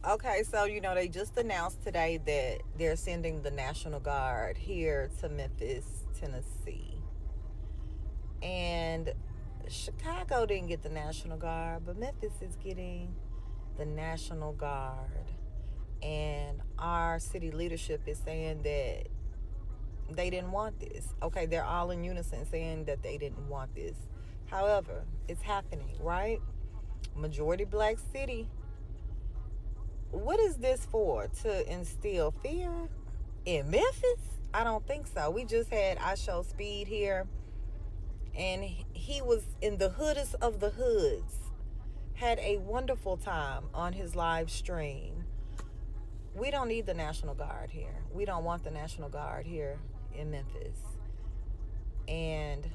Okay, so they just announced today that they're sending the National Guard here to Memphis, Tennessee. And Chicago didn't get the National Guard, but Memphis is getting the National Guard. And our city leadership is saying that they didn't want this. Okay, they're all in unison saying that they didn't want this. However, it's happening, right? Majority black city. What is this for? To instill fear in Memphis? I don't think so. We just had I Show Speed here, and he was in the hoodest of the hoods. Had a wonderful time on his live stream. We don't need the National Guard here. We don't want the National Guard here in Memphis. And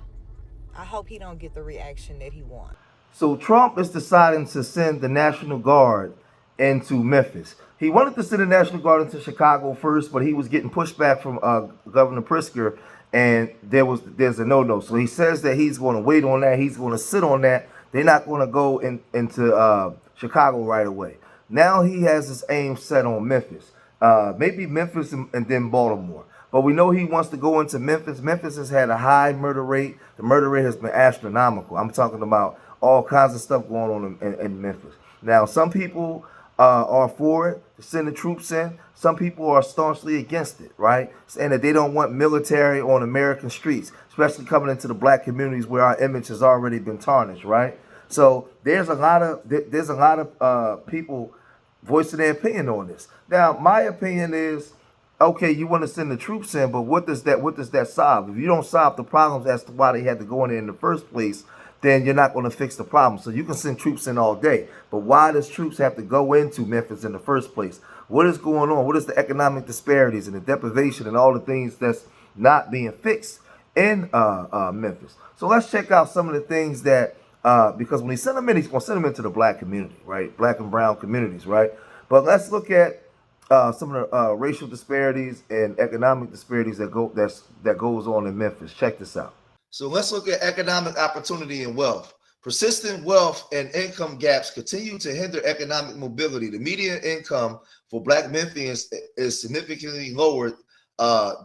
I hope he don't get the reaction that he wants. So Trump is deciding to send the National Guard into Memphis. He wanted to send the National Guard into Chicago first, but he was getting pushback from Governor Pritzker, and there's a no-no. So he says that he's going to wait on that. He's going to sit on that. They're not going to go into Chicago right away. Now he has his aim set on Memphis, maybe Memphis and then Baltimore. But we know he wants to go into Memphis. Memphis has had a high murder rate. The murder rate has been astronomical. I'm talking about all kinds of stuff going on in Memphis. Now, some people are for it to send the troops in. Some people are staunchly against it, right? Saying that they don't want military on American streets, especially coming into the black communities where our image has already been tarnished, right? So there's a lot of people voicing their opinion on this. Now, my opinion is, okay, you want to send the troops in, but what does that solve? If you don't solve the problems as to why they had to go in there in the first place, then you're not going to fix the problem. So you can send troops in all day, but why does troops have to go into Memphis in the first place? What is going on? What is the economic disparities and the deprivation and all the things that's not being fixed in Memphis? So let's check out some of the things that because when he send them in, he's going to send them into the black community, right? Black and brown communities, right? But let's look at some of the racial disparities and economic disparities that goes on in Memphis. Check this out. So let's look at economic opportunity and wealth. Persistent wealth and income gaps continue to hinder economic mobility. The median income for black Memphians is significantly lower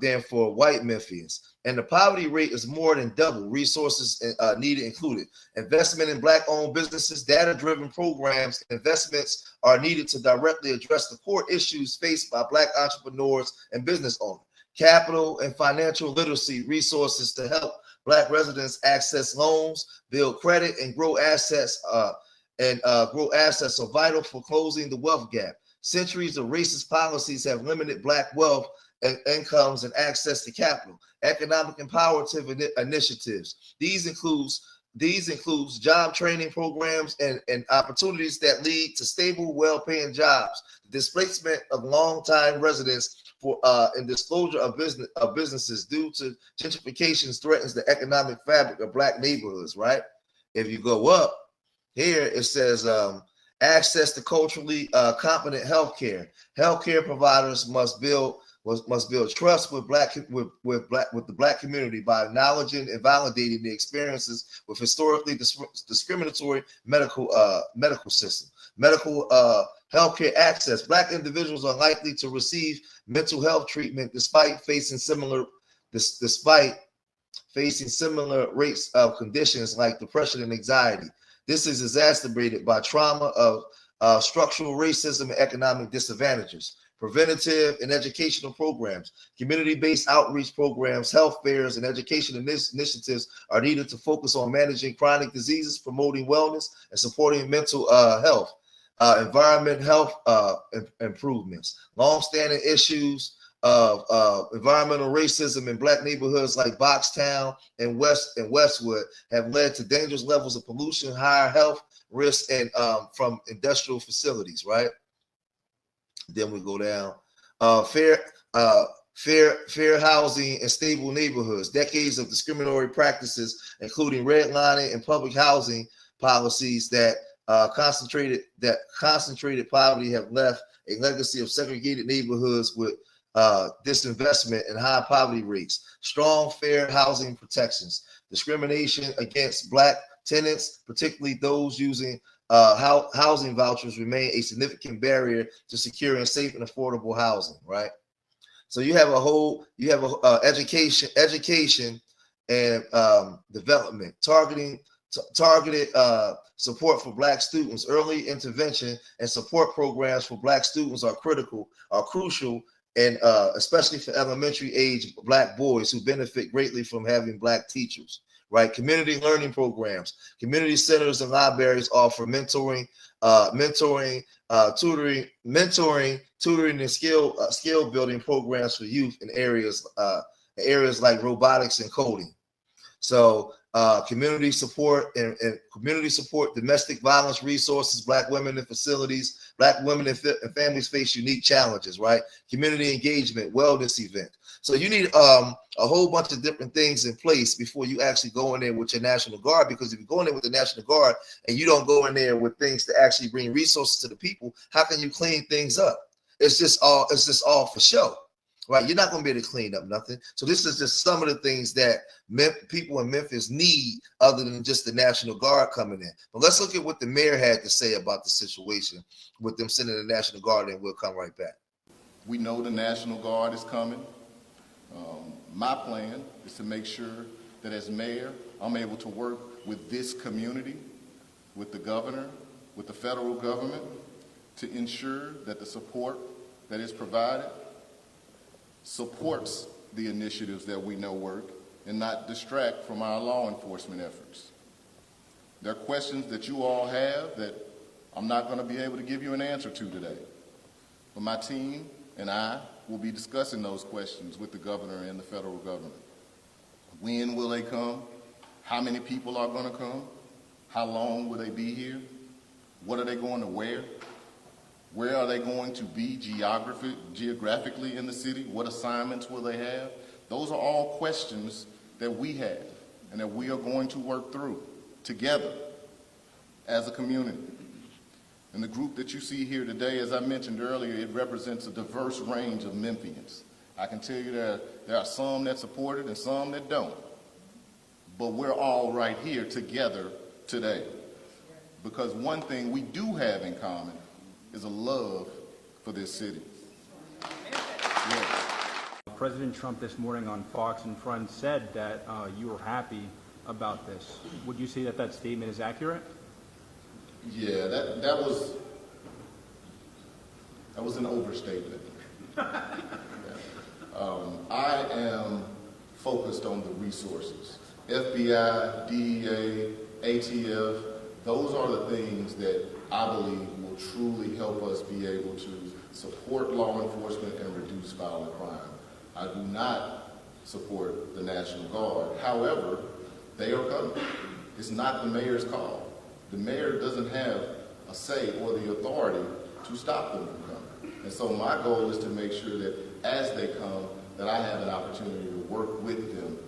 than for white Memphians. And the poverty rate is more than double. Resources needed included investment in black-owned businesses, data-driven programs, investments are needed to directly address the core issues faced by black entrepreneurs and business owners. Capital and financial literacy resources to help black residents access loans, build credit, and grow assets. Are vital for closing the wealth gap. Centuries of racist policies have limited black wealth and incomes and access to capital. Economic empowerment initiatives. These includes job training programs and opportunities that lead to stable, well-paying jobs. The displacement of long-time residents for and disclosure of businesses due to gentrification threatens the economic fabric of black neighborhoods. Right. If you go up here, it says access to culturally competent healthcare. Healthcare providers must build trust with the black community by acknowledging and validating the experiences with historically discriminatory medical system. Medical healthcare access. Black individuals are likely to receive mental health treatment despite facing similar rates of conditions like depression and anxiety. This is exacerbated by trauma of structural racism and economic disadvantages. Preventative and educational programs, community-based outreach programs, health fairs, and education initiatives are needed to focus on managing chronic diseases, promoting wellness, and supporting mental health. Environment health improvements. Long-standing issues of environmental racism in black neighborhoods like Boxtown and Westwood have led to dangerous levels of pollution, higher health risks, and from industrial facilities. Right. Then we go down. Fair housing and stable neighborhoods. Decades of discriminatory practices, including redlining and public housing policies that concentrated poverty, have left a legacy of segregated neighborhoods with disinvestment and high poverty rates. Strong, fair housing protections. Discrimination against black tenants, particularly those using housing vouchers remain a significant barrier to securing safe and affordable housing, right? So you have education and development, targeted support for Black students. Early intervention and support programs for Black students are crucial, and especially for elementary age Black boys who benefit greatly from having Black teachers. Right, community learning programs, community centers, and libraries offer tutoring, and skill building programs for youth in areas like robotics and coding. So community support and community support, domestic violence resources, Black women in facilities, Black women and families face unique challenges, right? Community engagement, wellness events. So you need a whole bunch of different things in place before you actually go in there with your National Guard, because if you go in there with the National Guard and you don't go in there with things to actually bring resources to the people, how can you clean things up? It's just all for show. Right, you're not going to be able to clean up nothing. So this is just some of the things that people in Memphis need, other than just the National Guard coming in. But let's look at what the mayor had to say about the situation with them sending the National Guard in. We'll come right back. We know the National Guard is coming. My plan is to make sure that as mayor, I'm able to work with this community, with the governor, with the federal government, to ensure that the support that is provided supports the initiatives that we know work and not distract from our law enforcement efforts. There are questions that you all have that I'm not going to be able to give you an answer to today. But my team and I will be discussing those questions with the governor and the federal government. When will they come? How many people are going to come? How long will they be here? What are they going to wear? Where are they going to be geographically in the city? What assignments will they have? Those are all questions that we have and that we are going to work through together as a community. And the group that you see here today, as I mentioned earlier, it represents a diverse range of Memphians. I can tell you there are some that support it and some that don't. But we're all right here together today. Because one thing we do have in common is a love for this city. Yes. President Trump this morning on Fox and Friends said that you were happy about this. Would you say that that statement is accurate? Yeah, that was an overstatement. I am focused on the resources. FBI, DEA, ATF, those are the things that I believe will truly help us be able to support law enforcement and reduce violent crime. I do not support the National Guard. However, they are coming. It's not the mayor's call. The mayor doesn't have a say or the authority to stop them from coming. And so my goal is to make sure that as they come, that I have an opportunity to work with them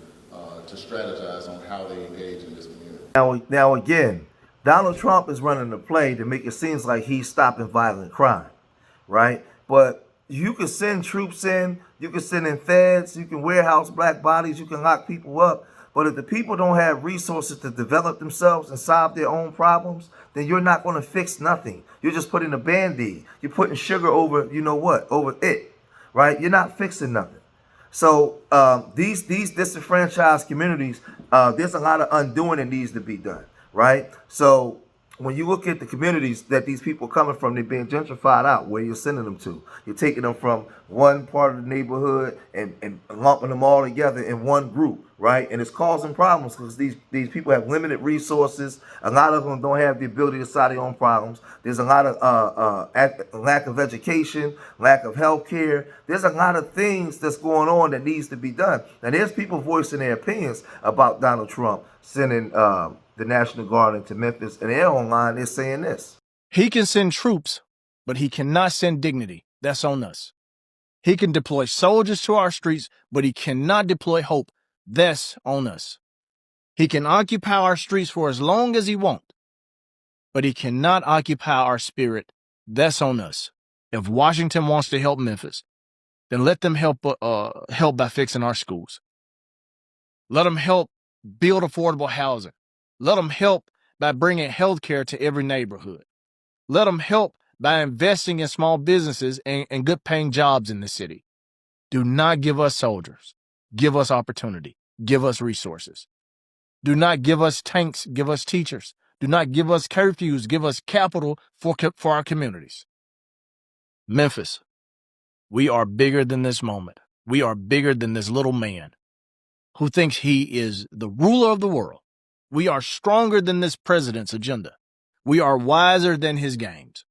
to strategize on how they engage in this community. Now again, Donald Trump is running the play to make it seem like he's stopping violent crime, right? But you can send troops in, you can send in feds, you can warehouse black bodies, you can lock people up. But if the people don't have resources to develop themselves and solve their own problems, then you're not going to fix nothing. You're just putting a Band-Aid. You're putting sugar over, you know what, over it, right? You're not fixing nothing. So these disenfranchised communities, there's a lot of undoing that needs to be done, right? So when you look at the communities that these people are coming from, they're being gentrified out. Where you're sending them to? You're taking them from one part of the neighborhood and lumping them all together in one group, right? And it's causing problems because these people have limited resources. A lot of them don't have the ability to solve their own problems. There's a lot of lack of education, lack of health care. There's a lot of things that's going on that needs to be done. And there's people voicing their opinions about Donald Trump sending the National Guard into Memphis, and they're online, they're saying this. He can send troops, but he cannot send dignity. That's on us. He can deploy soldiers to our streets, but he cannot deploy hope. That's on us. He can occupy our streets for as long as he wants, but he cannot occupy our spirit. That's on us. If Washington wants to help Memphis, then let them help by fixing our schools. Let them help build affordable housing. Let them help by bringing health care to every neighborhood. Let them help by investing in small businesses and good paying jobs in the city. Do not give us soldiers. Give us opportunity. Give us resources. Do not give us tanks. Give us teachers. Do not give us curfews. Give us capital for our communities. Memphis, we are bigger than this moment. We are bigger than this little man who thinks he is the ruler of the world. We are stronger than this president's agenda. We are wiser than his games.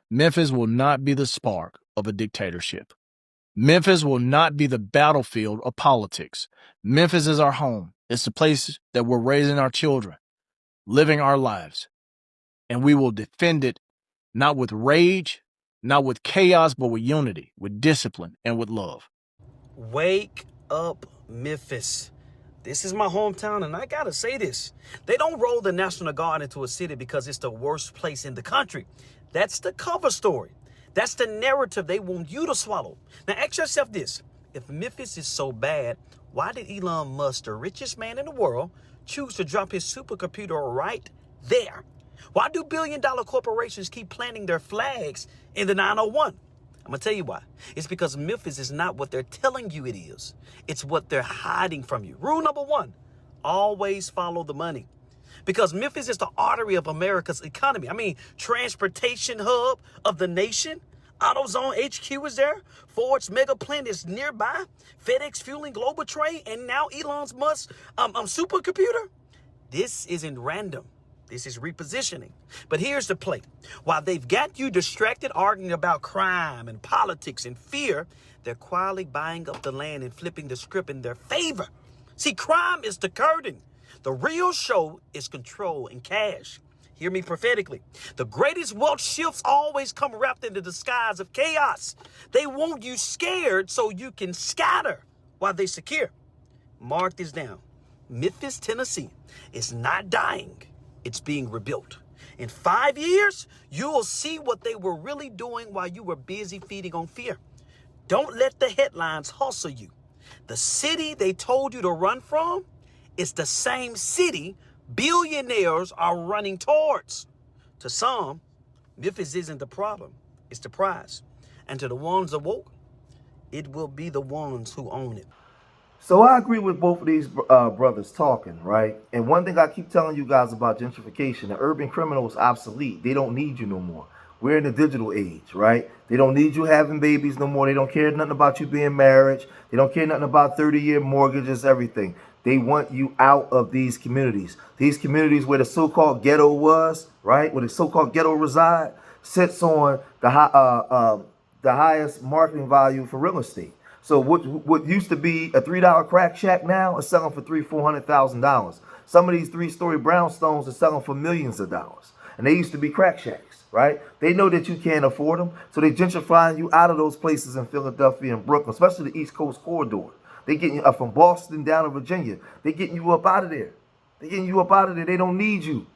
Memphis will not be the spark of a dictatorship. Memphis will not be the battlefield of politics. Memphis is our home. It's the place that we're raising our children, living our lives. And we will defend it not with rage, not with chaos, but with unity, with discipline, and with love. Wake up, Memphis. This is my hometown, and I gotta say this. They don't roll the National Guard into a city because it's the worst place in the country. That's the cover story. That's the narrative they want you to swallow. Now ask yourself this. If Memphis is so bad, why did Elon Musk, the richest man in the world, choose to drop his supercomputer right there? Why do billion-dollar corporations keep planting their flags in the 901? I'm going to tell you why. It's because Memphis is not what they're telling you it is. It's what they're hiding from you. Rule number one, always follow the money. Because Memphis is the artery of America's economy. I mean, transportation hub of the nation. AutoZone HQ is there. Ford's mega plant is nearby. FedEx fueling global trade. And now Elon Musk's supercomputer. This isn't random. This is repositioning. But here's the play. While they've got you distracted arguing about crime and politics and fear, they're quietly buying up the land and flipping the script in their favor. See, crime is the curtain. The real show is control and cash. Hear me prophetically. The greatest wealth shifts always come wrapped in the disguise of chaos. They want you scared so you can scatter while they secure. Mark this down. Memphis, Tennessee is not dying. It's being rebuilt. In 5 years, you'll see what they were really doing while you were busy feeding on fear. Don't let the headlines hustle you. The city they told you to run from is the same city billionaires are running towards. To some, Memphis isn't the problem, it's the prize. And to the ones awoke, it will be the ones who own it. So I agree with both of these brothers talking, right? And one thing I keep telling you guys about gentrification, the urban criminal is obsolete. They don't need you no more. We're in the digital age, right? They don't need you having babies no more. They don't care nothing about you being married. They don't care nothing about 30-year mortgages, everything. They want you out of these communities. These communities where the so-called ghetto was, right? Where the so-called ghetto reside, sits on the highest marketing value for real estate. So what used to be a $3 crack shack now is selling for $400,000. Some of these 3-story brownstones are selling for millions of dollars. And they used to be crack shacks, right? They know that you can't afford them, so they gentrifying you out of those places in Philadelphia and Brooklyn, especially the East Coast corridor. They getting you up from Boston down to Virginia. They getting you up out of there. They getting you up out of there. They don't need you.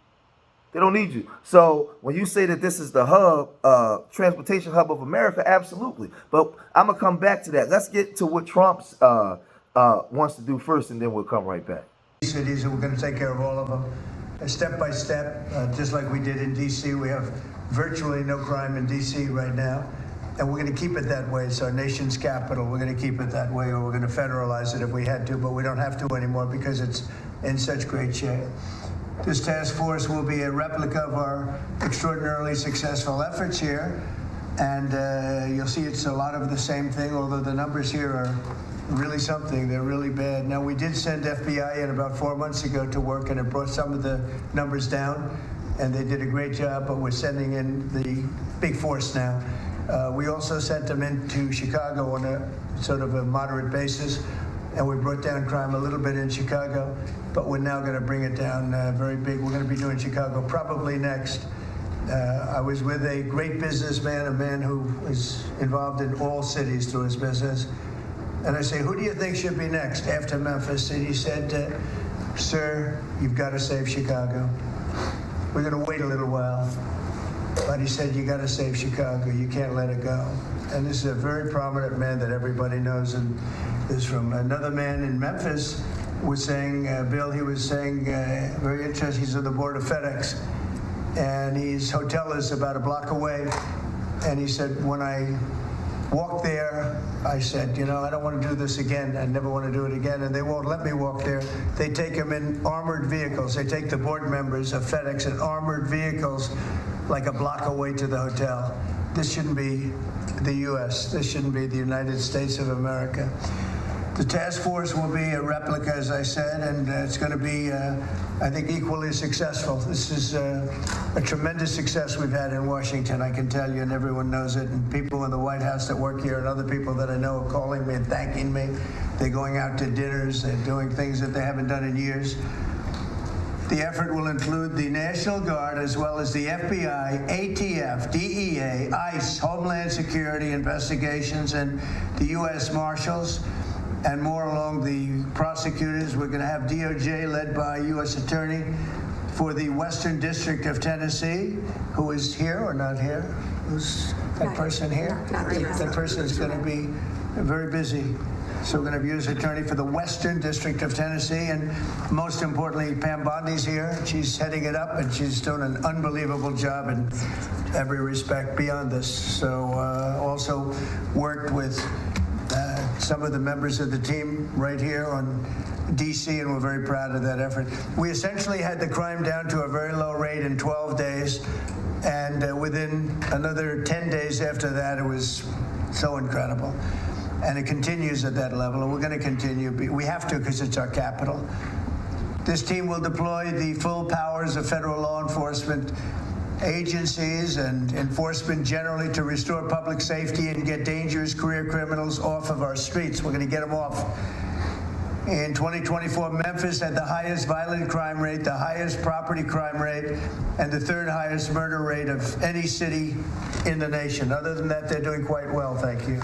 They don't need you. So when you say that this is the hub, transportation hub of America, absolutely. But I'm going to come back to that. Let's get to what Trump wants to do first, and then we'll come right back. Cities, and we're going to take care of all of them step by step, just like we did in D.C. We have virtually no crime in D.C. right now, and we're going to keep it that way. It's our nation's capital. We're going to keep it that way, or we're going to federalize it if we had to, but we don't have to anymore because it's in such great shape. This task force will be a replica of our extraordinarily successful efforts here, and you'll see it's a lot of the same thing, although the numbers here are really something. They're really bad. Now, we did send FBI in about 4 months ago to work, and it brought some of the numbers down, and they did a great job, but we're sending in the big force now. We also sent them into Chicago on a sort of a moderate basis, and we brought down crime a little bit in Chicago, but we're now going to bring it down very big. We're going to be doing Chicago probably next. I was with a great businessman, a man who is involved in all cities through his business. And I say, who do you think should be next after Memphis? And he said, sir, you've got to save Chicago. We're going to wait a little while. But he said, you got to save Chicago. You can't let it go. And this is a very prominent man that everybody knows. And this is from another man in Memphis was saying, Bill, he was saying, very interesting, he's on the board of FedEx, and his hotel is about a block away. And he said, when I walked there, I said, you know, I don't want to do this again. I never want to do it again. And they won't let me walk there. They take them in armored vehicles. They take the board members of FedEx in armored vehicles like a block away to the hotel. This shouldn't be the U.S. This shouldn't be the United States of America. The task force will be a replica, as I said, and it's going to be, I think, equally successful. This is a tremendous success we've had in Washington, I can tell you, and everyone knows it. And people in the White House that work here and other people that I know are calling me and thanking me. They're going out to dinners. They're doing things that they haven't done in years. The effort will include the National Guard as well as the FBI, ATF, DEA, ICE, Homeland Security investigations, and the U.S. Marshals, and more along the prosecutors. We're going to have DOJ led by U.S. Attorney for the Western District of Tennessee, who is here or not here? Who's that person here? Not right now. That person is going to be very busy. So we're going to have U.S. Attorney for the Western District of Tennessee, and most importantly, Pam Bondi's here. She's heading it up, and she's doing an unbelievable job in every respect beyond this. So also worked with some of the members of the team right here on D.C., and we're very proud of that effort. We essentially had the crime down to a very low rate in 12 days, and within another 10 days after that, it was so incredible. And it continues at that level, and we're going to continue. We have to, because it's our capital. This team will deploy the full powers of federal law enforcement agencies and enforcement generally to restore public safety and get dangerous career criminals off of our streets. We're going to get them off. In 2024, Memphis had the highest violent crime rate, the highest property crime rate, and the third highest murder rate of any city in the nation. Other than that, they're doing quite well, thank you.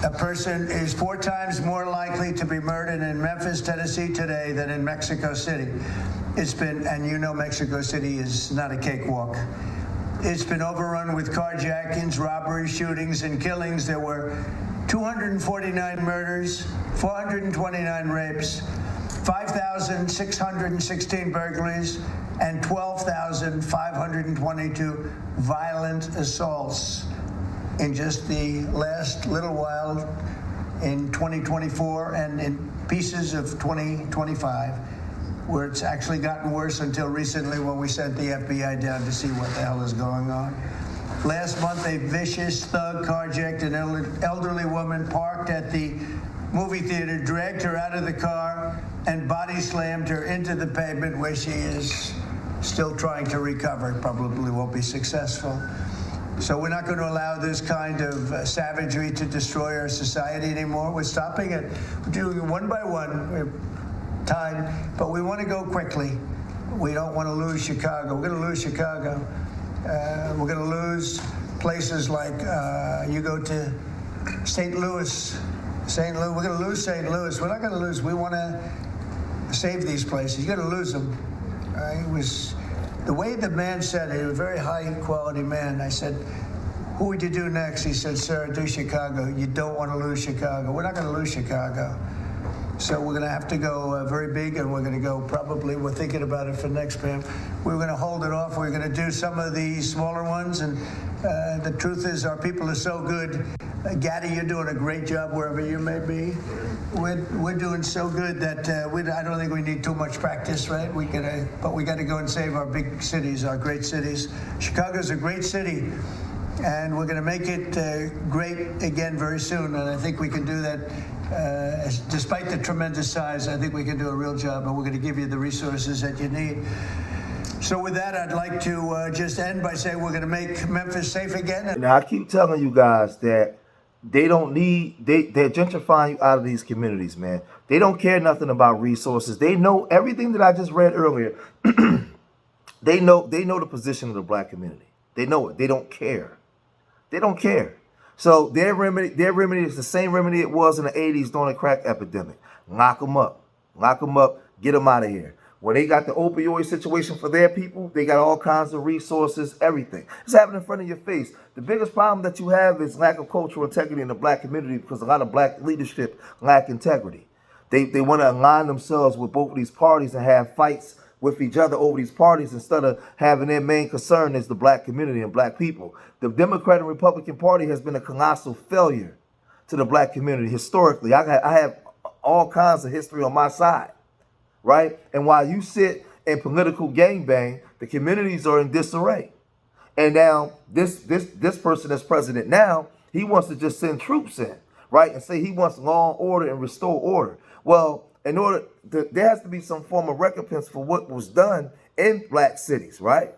A person is 4 times more likely to be murdered in Memphis, Tennessee today than in Mexico City. It's been, and you know Mexico City is not a cakewalk. It's been overrun with carjackings, robberies, shootings, and killings. There were 249 murders, 429 rapes, 5,616 burglaries, and 12,522 violent assaults in just the last little while in 2024 and in pieces of 2025, where it's actually gotten worse until recently when we sent the FBI down to see what the hell is going on. Last month, a vicious thug carjacked an elderly woman parked at the movie theater, dragged her out of the car, and body slammed her into the pavement, where she is still trying to recover. Probably won't be successful. So we're not going to allow this kind of savagery to destroy our society anymore. We're stopping it. We're doing it one by one. We have time, but we want to go quickly. We don't want to lose Chicago. We're going to lose Chicago. We're going to lose places like you go to St. Louis. St. Louis. We're going to lose St. Louis. We're not going to lose. We want to save these places. You're going to lose them. It was the way the man said it. He was a very high-quality man. I said, "Who would you do next?" He said, "Sir, do Chicago. You don't want to lose Chicago." We're not going to lose Chicago. So we're going to have to go very big, and we're going to go probably, we're thinking about it for next, Pam. We're going to hold it off. We're going to do some of the smaller ones, and the truth is our people are so good. Gaddy, you're doing a great job wherever you may be. We're doing so good that I don't think we need too much practice, right? But we got to go and save our big cities, our great cities. Chicago's a great city, and we're going to make it great again very soon, and I think we can do that. Despite the tremendous size, I think we can do a real job, and we're going to give you the resources that you need. So with that, I'd like to just end by saying we're going to make Memphis safe again. Now, I keep telling you guys that they're gentrifying you out of these communities, man. They don't care nothing about resources. They know everything that I just read earlier. They know the position of the black community. They know it. They don't care. They don't care. So their remedy is the same remedy it was in the 80s during the crack epidemic. Lock them up. Lock them up. Get them out of here. When they got the opioid situation for their people, they got all kinds of resources, everything. It's happening in front of your face. The biggest problem that you have is lack of cultural integrity in the black community because a lot of black leadership lack integrity. They want to align themselves with both of these parties and have fights with each other over these parties instead of having their main concern is the black community and black people. The Democrat and Republican Party has been a colossal failure to the black community historically. I have all kinds of history on my side, right? And while you sit in political gangbang, the communities are in disarray. And now this person that's president now, he wants to just send troops in, right? And say he wants law and order and restore order. Well, in order there has to be some form of recompense for what was done in black cities, right?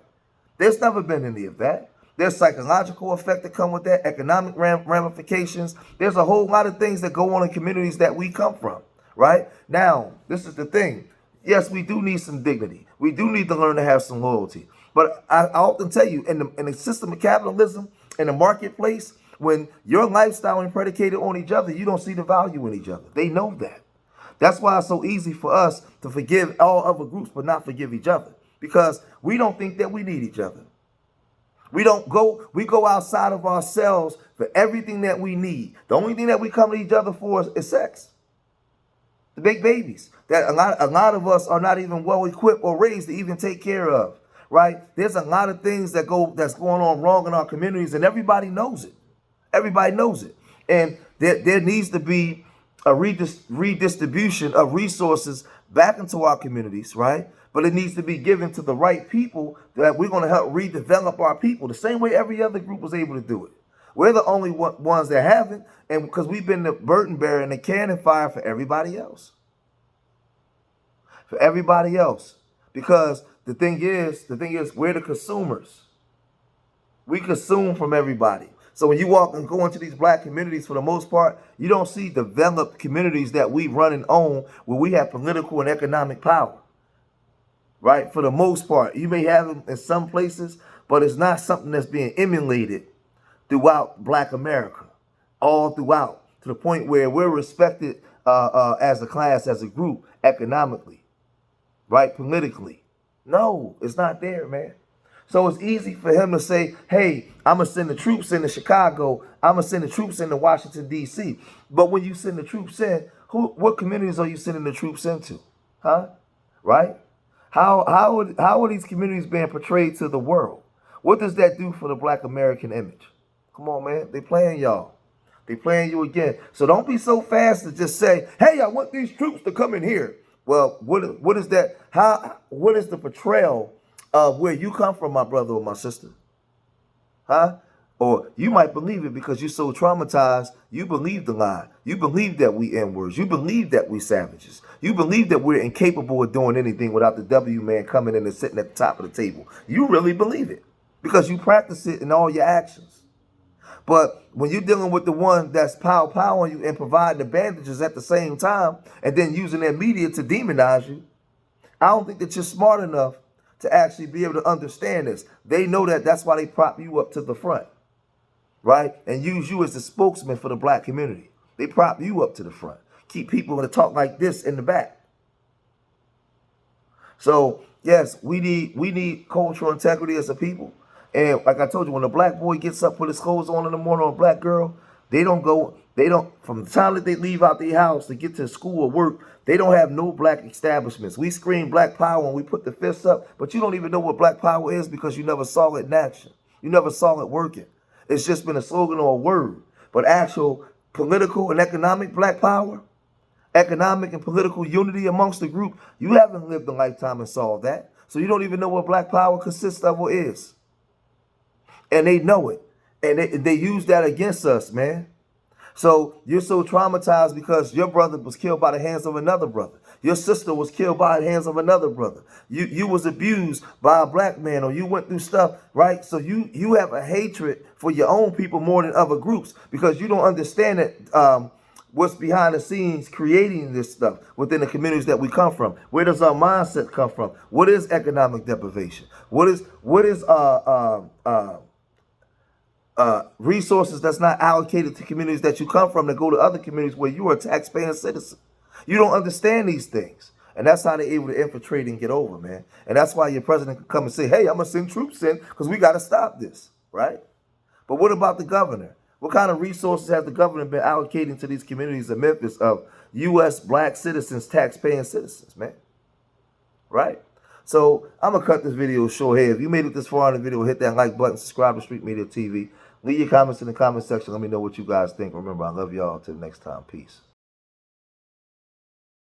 There's never been any of that. There's psychological effect that come with that, economic ramifications. There's a whole lot of things that go on in communities that we come from, right? Now, this is the thing. Yes, we do need some dignity. We do need to learn to have some loyalty. But I often tell you, in the system of capitalism, in the marketplace, when your lifestyle is predicated on each other, you don't see the value in each other. They know that. That's why it's so easy for us to forgive all other groups but not forgive each other, because we don't think that we need each other. We go outside of ourselves for everything that we need. The only thing that we come to each other for is sex. To make babies that a lot of us are not even well equipped or raised to even take care of, right? There's a lot of things that's going on wrong in our communities, and everybody knows it. Everybody knows it. And there needs to be a redistribution of resources back into our communities, right? But it needs to be given to the right people that we're going to help redevelop our people the same way every other group was able to do it. We're the only ones that haven't, and because we've been the burden bearer and the cannon fire for everybody else. For everybody else. Because the thing is, we're the consumers. We consume from everybody. So when you walk and go into these black communities, for the most part, you don't see developed communities that we run and own where we have political and economic power. Right? For the most part, you may have them in some places, but it's not something that's being emulated throughout black America, all throughout, to the point where we're respected as a class, as a group, economically, right? Politically. No, it's not there, man. So it's easy for him to say, hey, I'm going to send the troops into Chicago. I'm going to send the troops into Washington, D.C. But when you send the troops in, what communities are you sending the troops into? Huh? Right? How are these communities being portrayed to the world? What does that do for the black American image? Come on, man. They playing y'all. They playing you again. So don't be so fast to just say, hey, I want these troops to come in here. Well, what is that? What is the portrayal of where you come from, my brother or my sister? Huh? Or you might believe it because you're so traumatized, you believe the lie. You believe that we N-words. You believe that we savages. You believe that we're incapable of doing anything without the W man coming in and sitting at the top of the table. You really believe it because you practice it in all your actions. But when you're dealing with the one that's pow on you and providing the bandages at the same time and then using their media to demonize you, I don't think that you're smart enough to actually be able to understand this. They know that that's why they prop you up to the front, right? And use you as the spokesman for the black community. They prop you up to the front. Keep people to talk like this in the back. So, yes, we need cultural integrity as a people. And like I told you, when a black boy gets up, put his clothes on in the morning, or a black girl, from the time that they leave out their house to get to school or work, they don't have no black establishments. We scream black power and we put the fists up, but you don't even know what black power is because you never saw it in action. You never saw it working. It's just been a slogan or a word. But actual political and economic black power, economic and political unity amongst the group, you haven't lived a lifetime and saw that. So you don't even know what black power consists of or is. And they know it. And they use that against us, man. So you're so traumatized because your brother was killed by the hands of another brother. Your sister was killed by the hands of another brother. You was abused by a black man, or you went through stuff, right? So you have a hatred for your own people more than other groups because you don't understand that what's behind the scenes creating this stuff within the communities that we come from. Where does our mindset come from? What is economic deprivation? What is resources that's not allocated to communities that you come from that go to other communities where you are a taxpaying citizen? You don't understand these things. And that's how they're able to infiltrate and get over, man. And that's why your president can come and say, hey, I'm going to send troops in because we got to stop this, right? But what about the governor? What kind of resources has the government been allocating to these communities of Memphis of U.S. black citizens, tax-paying citizens, man? Right? So I'm going to cut this video short here. If you made it this far in the video, hit that like button, subscribe to Street Media TV. Leave your comments in the comment section. Let me know what you guys think. Remember, I love y'all. Until next time. Peace.